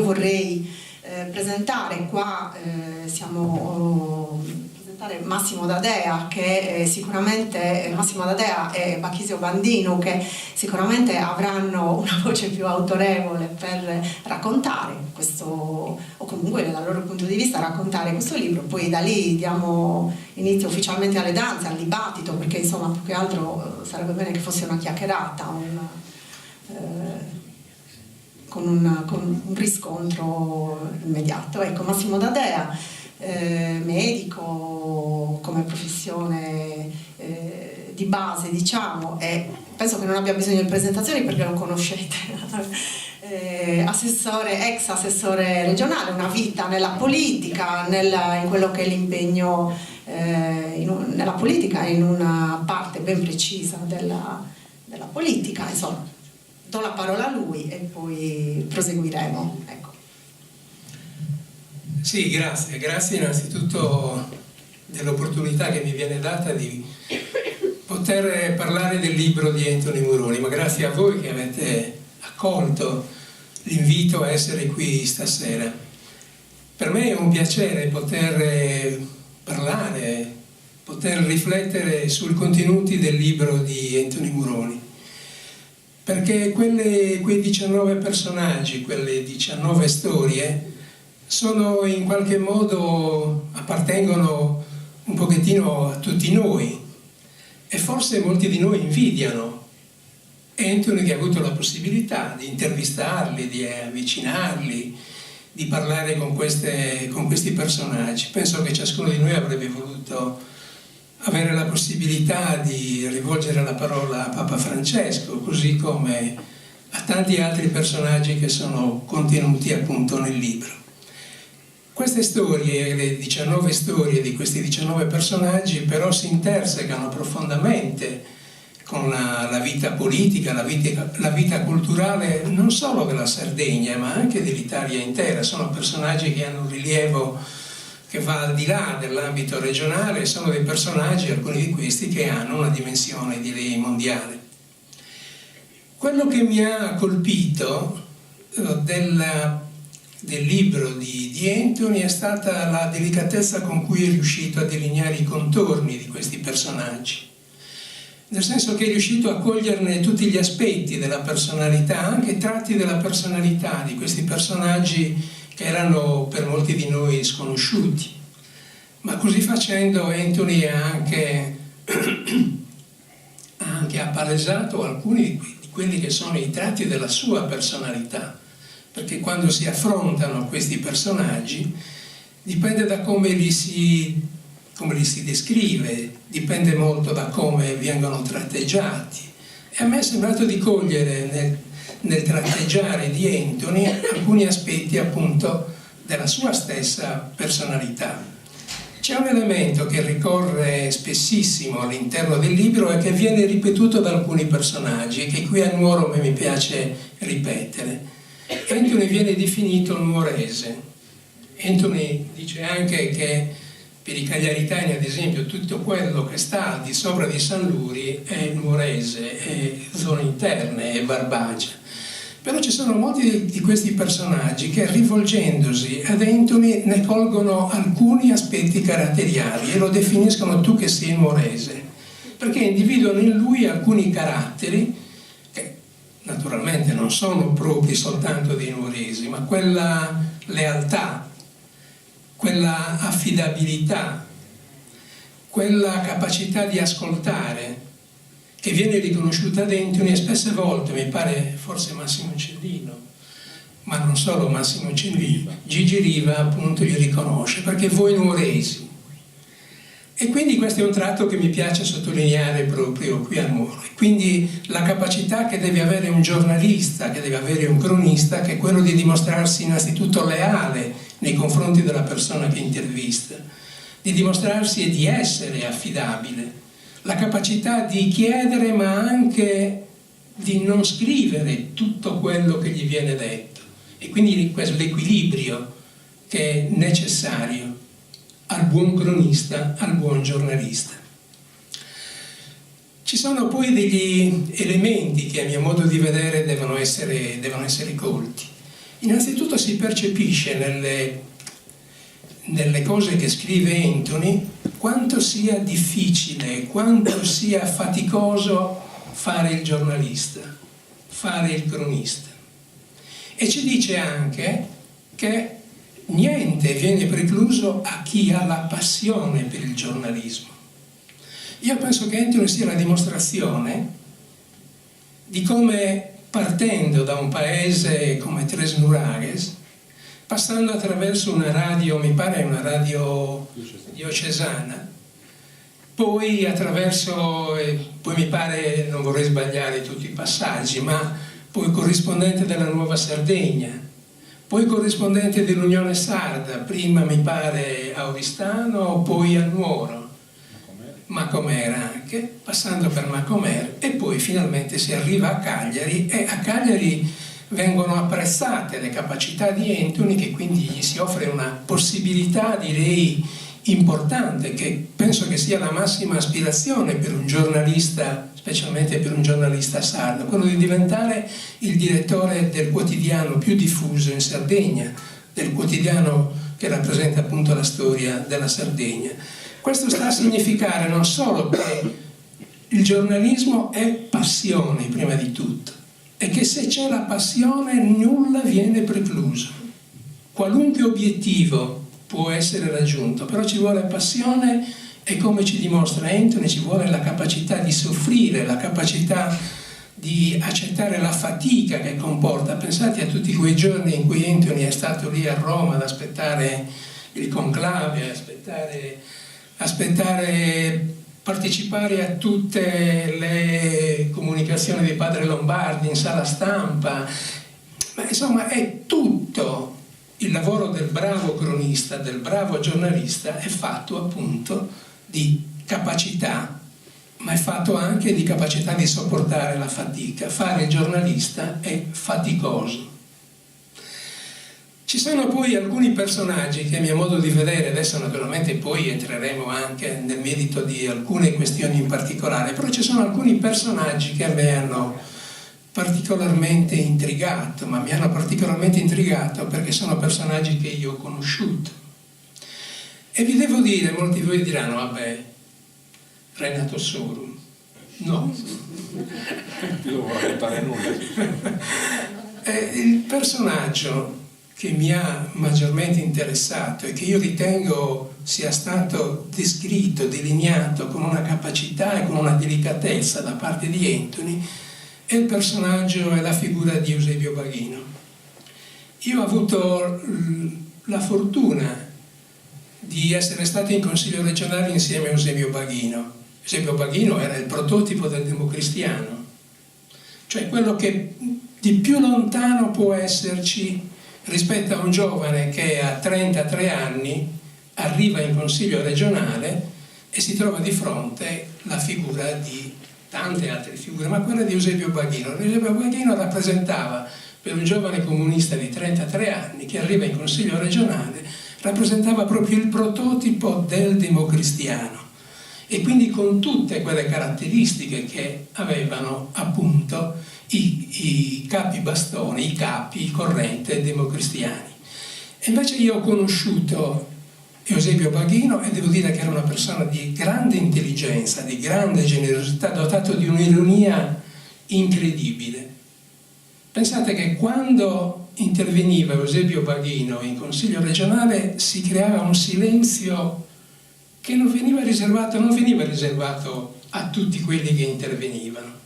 vorrei presentare qua, presentare Massimo D'Adea, che sicuramente Massimo D'Adea e Bachisio Bandinu, che sicuramente avranno una voce più autorevole per raccontare questo, o comunque dal loro punto di vista raccontare questo libro. Poi da lì diamo inizio ufficialmente alle danze, al dibattito, perché insomma più che altro sarebbe bene che fosse una chiacchierata, con un riscontro immediato. Ecco, Massimo D'Adea, medico come professione di base, diciamo, e penso che non abbia bisogno di presentazioni perché lo conoscete. Ex assessore regionale, una vita nella politica, in quello che è l'impegno nella politica, in una parte ben precisa della politica. Insomma, do la parola a lui e poi proseguiremo. Ecco. Sì, grazie innanzitutto dell'opportunità che mi viene data di poter parlare del libro di Anthony Muroni, ma grazie a voi che avete accolto l'invito a essere qui stasera. Per me è un piacere poter parlare, poter riflettere sui contenuti del libro di Anthony Muroni, perché quei 19 personaggi, quelle 19 storie sono in qualche modo, appartengono un pochettino a tutti noi, e forse molti di noi invidiano Anthony, che ha avuto la possibilità di intervistarli, di avvicinarli, di parlare con questi personaggi. Penso che ciascuno di noi avrebbe voluto avere la possibilità di rivolgere la parola a Papa Francesco, così come a tanti altri personaggi che sono contenuti appunto nel libro. Queste storie, le 19 storie di questi 19 personaggi, però si intersecano profondamente con la vita politica, la vita culturale non solo della Sardegna ma anche dell'Italia intera. Sono personaggi che hanno un rilievo che va al di là dell'ambito regionale, sono dei personaggi, alcuni di questi, che hanno una dimensione direi mondiale. Quello che mi ha colpito del libro di Anthony è stata la delicatezza con cui è riuscito a delineare i contorni di questi personaggi, nel senso che è riuscito a coglierne tutti gli aspetti della personalità, anche tratti della personalità di questi personaggi che erano per molti di noi sconosciuti. Ma così facendo Anthony ha anche appalesato alcuni di quelli che sono i tratti della sua personalità, perché quando si affrontano questi personaggi dipende da come li si descrive, dipende molto da come vengono tratteggiati. E a me è sembrato di cogliere nel tratteggiare di Anthony alcuni aspetti appunto della sua stessa personalità. C'è un elemento che ricorre spessissimo all'interno del libro e che viene ripetuto da alcuni personaggi e che qui a Nuoro mi piace ripetere. Anthony viene definito nuorese. Anthony dice anche che per i cagliaritani, ad esempio, tutto quello che sta al di sopra di San Luri è nuorese, è zone interne, è Barbagia. Però ci sono molti di questi personaggi che, rivolgendosi ad Anthony, ne colgono alcuni aspetti caratteriali e lo definiscono tu che sei nuorese, perché individuano in lui alcuni caratteri che naturalmente non sono propri soltanto dei nuoresi, ma quella lealtà, quella affidabilità, quella capacità di ascoltare che viene riconosciuta ad Anthony, e spesse volte, mi pare forse Massimo Cellino, ma non solo Massimo Cellino, Gigi Riva appunto li riconosce, perché voi nuoresi. E quindi questo è un tratto che mi piace sottolineare proprio qui a Nuoro. E quindi la capacità che deve avere un giornalista, che deve avere un cronista, che è quello di dimostrarsi innanzitutto leale nei confronti della persona che intervista, di dimostrarsi e di essere affidabile, la capacità di chiedere ma anche di non scrivere tutto quello che gli viene detto, e quindi l'equilibrio che è necessario al buon cronista, al buon giornalista. Ci sono poi degli elementi che a mio modo di vedere devono essere colti. Innanzitutto si percepisce nelle cose che scrive Anthony quanto sia difficile, quanto sia faticoso fare il giornalista, fare il cronista. E ci dice anche che niente viene precluso a chi ha la passione per il giornalismo. Io penso che Anthony sia la dimostrazione di come, partendo da un paese come Tres Nurares, passando attraverso una radio, mi pare una radio diocesana, poi attraverso, poi mi pare, non vorrei sbagliare tutti i passaggi, ma poi corrispondente della Nuova Sardegna, poi corrispondente dell'Unione Sarda, prima mi pare a Oristano, poi a Nuoro, Macomera anche, passando per Macomera, e poi finalmente si arriva a Cagliari, e a Cagliari vengono apprezzate le capacità di Anthony, che quindi gli si offre una possibilità, direi, importante, che penso che sia la massima aspirazione per un giornalista, specialmente per un giornalista sardo, quello di diventare il direttore del quotidiano più diffuso in Sardegna, del quotidiano che rappresenta appunto la storia della Sardegna. Questo sta a significare non solo che il giornalismo è passione prima di tutto, e che se c'è la passione nulla viene precluso. Qualunque obiettivo può essere raggiunto, però ci vuole passione, e come ci dimostra Anthony ci vuole la capacità di soffrire, la capacità di accettare la fatica che comporta. Pensate a tutti quei giorni in cui Anthony è stato lì a Roma ad aspettare il conclave, partecipare a tutte le comunicazioni di Padre Lombardi in sala stampa, ma insomma è tutto. Il lavoro del bravo cronista, del bravo giornalista, è fatto appunto di capacità, ma è fatto anche di capacità di sopportare la fatica. Fare il giornalista è faticoso. Ci sono poi alcuni personaggi che, a mio modo di vedere, adesso naturalmente poi entreremo anche nel merito di alcune questioni in particolare, però ci sono alcuni personaggi che a me hanno particolarmente intrigato, ma mi hanno particolarmente intrigato perché sono personaggi che io ho conosciuto. E vi devo dire, molti di voi diranno, vabbè, Renato Sorum. No. Non ti devo raccontare nulla. Il personaggio che mi ha maggiormente interessato e che io ritengo sia stato descritto, delineato con una capacità e con una delicatezza da parte di Anthony, è il personaggio e la figura di Eusebio Baghino. Io ho avuto la fortuna di essere stato in Consiglio regionale insieme a Eusebio Baghino. Eusebio Baghino era il prototipo del democristiano, cioè quello che di più lontano può esserci rispetto a un giovane che a 33 anni arriva in Consiglio regionale e si trova di fronte la figura di tante altre figure, ma quella di Eusebio Baghino. Eusebio Baghino rappresentava, per un giovane comunista di 33 anni che arriva in Consiglio regionale, rappresentava proprio il prototipo del democristiano, e quindi con tutte quelle caratteristiche che avevano appunto i capi bastoni, i capi corrente democristiani. E invece io ho conosciuto Eusebio Baghino e devo dire che era una persona di grande intelligenza, di grande generosità, dotato di un'ironia incredibile. Pensate che quando interveniva Eusebio Baghino in Consiglio regionale si creava un silenzio che non veniva riservato a tutti quelli che intervenivano,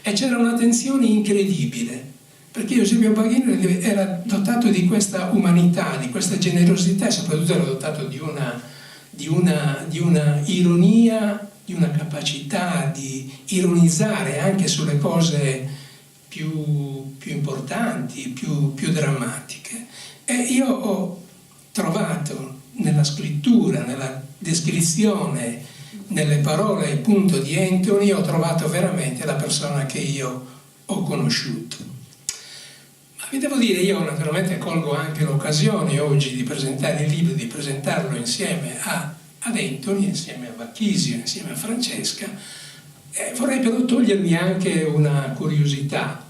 e c'era una tensione incredibile, perché Eusebio Baghino era dotato di questa umanità, di questa generosità, e soprattutto era dotato di una ironia, di una capacità di ironizzare anche sulle cose più importanti, più drammatiche. E io ho trovato nella scrittura, nella descrizione, nelle parole appunto di Anthony, ho trovato veramente la persona che io ho conosciuto. Ma vi devo dire, io naturalmente colgo anche l'occasione oggi di presentare il libro, di presentarlo insieme ad Anthony, insieme a Bacchisio, insieme a Francesca, e vorrei però togliermi anche una curiosità.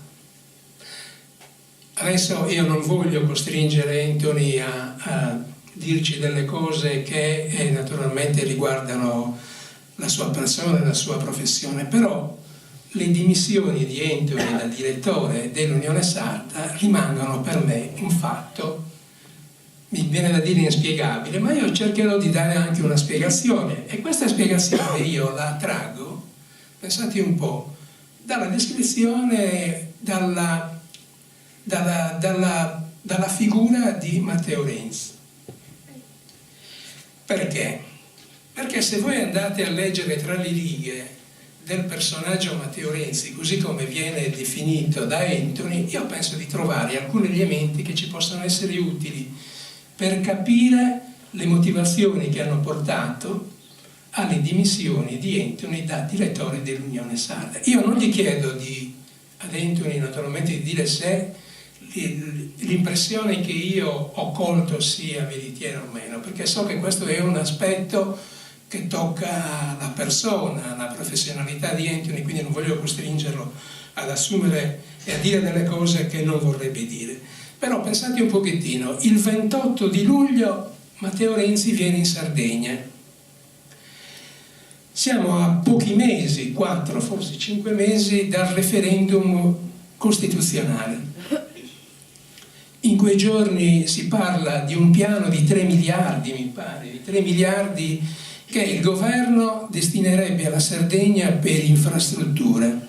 Adesso io non voglio costringere Anthony a dirci delle cose che naturalmente riguardano la sua persona e la sua professione, però le dimissioni di Anthony da direttore dell'Unione Sarda rimangono per me un fatto, mi viene da dire inspiegabile, ma io cercherò di dare anche una spiegazione, e questa spiegazione io la traggo, pensate un po', dalla descrizione, dalla figura di Matteo Renzi. Perché? Perché se voi andate a leggere tra le righe del personaggio Matteo Renzi, così come viene definito da Anthony, io penso di trovare alcuni elementi che ci possono essere utili per capire le motivazioni che hanno portato alle dimissioni di Anthony da direttore dell'Unione Sarda. Io non gli chiedo ad Anthony naturalmente di dire se l'impressione che io ho colto sia veritiera o meno, perché so che questo è un aspetto che tocca la persona, la professionalità di Anthony, quindi non voglio costringerlo ad assumere e a dire delle cose che non vorrebbe dire. Però pensate un pochettino, il 28 di luglio Matteo Renzi viene in Sardegna. Siamo a pochi mesi, 4, forse 5 mesi, dal referendum costituzionale. In quei giorni si parla di un piano di 3 miliardi, mi pare, di 3 miliardi che il governo destinerebbe alla Sardegna per infrastrutture.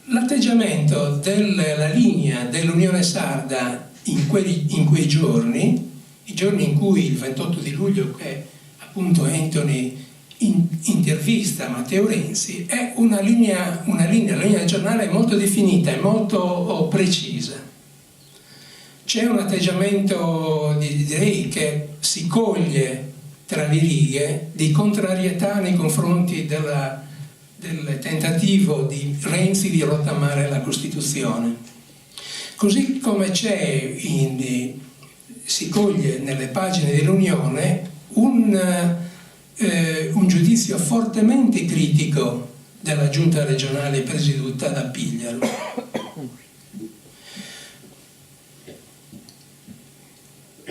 L'atteggiamento della linea dell'Unione Sarda in quei giorni, i giorni in cui il 28 di luglio, che appunto Anthony intervista Matteo Renzi, è una linea del giornale molto definita e molto precisa. C'è un atteggiamento, direi, che si coglie tra le righe di contrarietà nei confronti del tentativo di Renzi di rottamare la Costituzione. Così come si coglie nelle pagine dell'Unione un giudizio fortemente critico della giunta regionale presieduta da Pigliaro.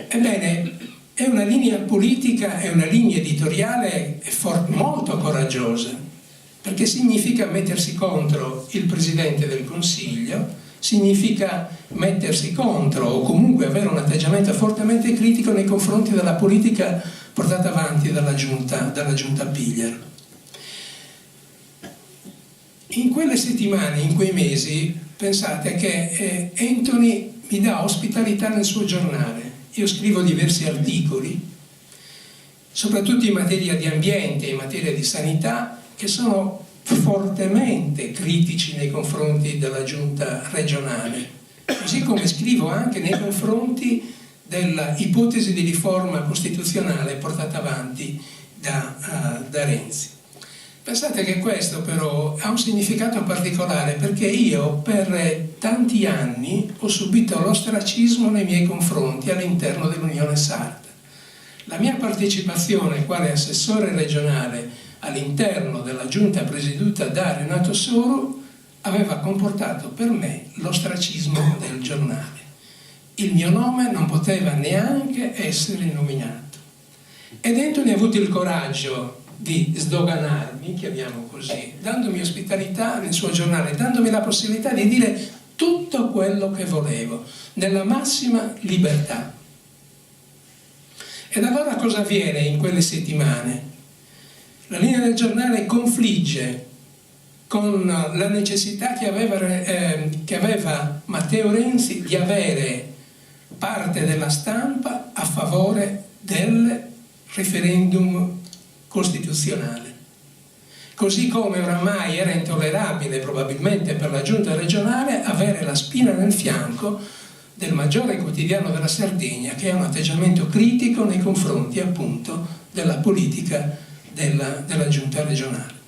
Ebbene, è una linea politica, è una linea editoriale molto coraggiosa, perché significa mettersi contro il Presidente del Consiglio, significa mettersi contro o comunque avere un atteggiamento fortemente critico nei confronti della politica portata avanti dalla giunta Pigliaro. In quelle settimane, in quei mesi, pensate che Anthony mi dà ospitalità nel suo giornale. Io scrivo diversi articoli, soprattutto in materia di ambiente, in materia di sanità, che sono fortemente critici nei confronti della giunta regionale, così come scrivo anche nei confronti della ipotesi di riforma costituzionale portata avanti da Renzi. Pensate che questo però ha un significato particolare, perché io per tanti anni ho subito l'ostracismo nei miei confronti all'interno dell'Unione Sarda. La mia partecipazione quale assessore regionale all'interno della giunta presieduta da Renato Soro aveva comportato per me l'ostracismo del giornale. Il mio nome non poteva neanche essere nominato. Ed Anthony ha avuto il coraggio di sdoganarmi, chiamiamo così, dandomi ospitalità nel suo giornale, dandomi la possibilità di dire tutto quello che volevo, nella massima libertà. Ed allora cosa avviene in quelle settimane? La linea del giornale confligge con la necessità che aveva Matteo Renzi di avere parte della stampa a favore del referendum costituzionale. Così come oramai era intollerabile probabilmente per la giunta regionale avere la spina nel fianco del maggiore quotidiano della Sardegna, che ha un atteggiamento critico nei confronti appunto della politica della giunta regionale.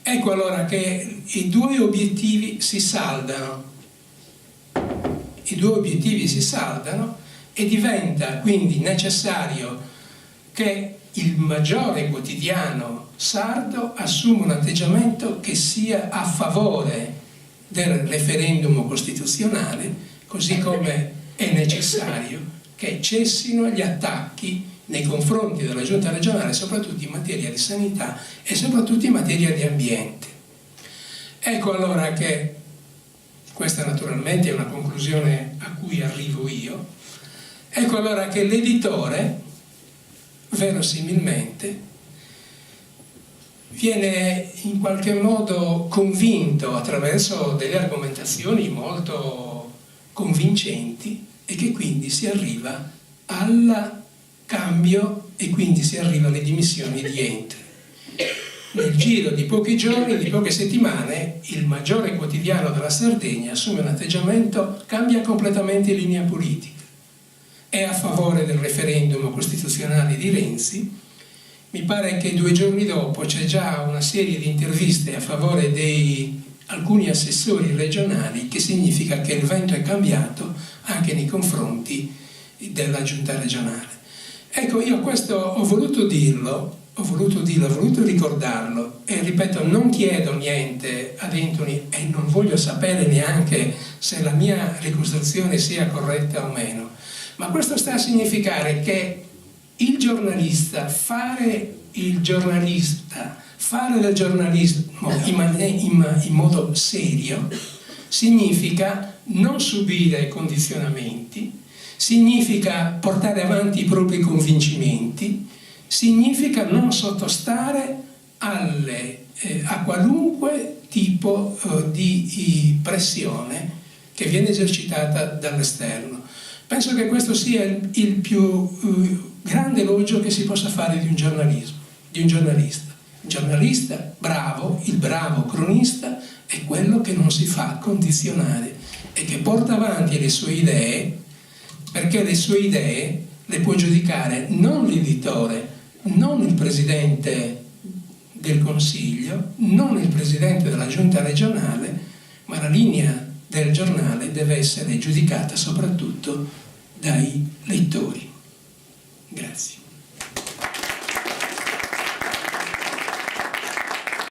Ecco allora che i due obiettivi si saldano e diventa quindi necessario che il maggiore quotidiano sardo assuma un atteggiamento che sia a favore del referendum costituzionale, così come è necessario che cessino gli attacchi nei confronti della Giunta regionale, soprattutto in materia di sanità e soprattutto in materia di ambiente. Ecco allora che, questa naturalmente è una conclusione a cui arrivo io, ecco allora che l'editore, verosimilmente, viene in qualche modo convinto attraverso delle argomentazioni molto convincenti e che quindi si arriva al cambio e quindi si arriva alle dimissioni di Entri. Nel giro di pochi giorni, di poche settimane, il maggiore quotidiano della Sardegna assume un atteggiamento, cambia completamente linea politica. È a favore del referendum costituzionale di Renzi. Mi pare che 2 giorni dopo c'è già una serie di interviste a favore di alcuni assessori regionali, che significa che il vento è cambiato anche nei confronti della giunta regionale. Ecco, io questo ho voluto dirlo, ho voluto ricordarlo, e ripeto, non chiedo niente ad Anthony e non voglio sapere neanche se la mia ricostruzione sia corretta o meno, ma questo sta a significare che il giornalista, fare del giornalismo in modo serio significa non subire condizionamenti, significa portare avanti i propri convincimenti, significa non sottostare a qualunque tipo di pressione che viene esercitata dall'esterno. Penso che questo sia il più grande elogio che si possa fare di un giornalista. Un giornalista bravo, il bravo cronista, è quello che non si fa condizionare e che porta avanti le sue idee, perché le sue idee le può giudicare non l'editore, non il presidente del Consiglio, non il presidente della giunta regionale, ma la linea del giornale deve essere giudicata soprattutto dai lettori.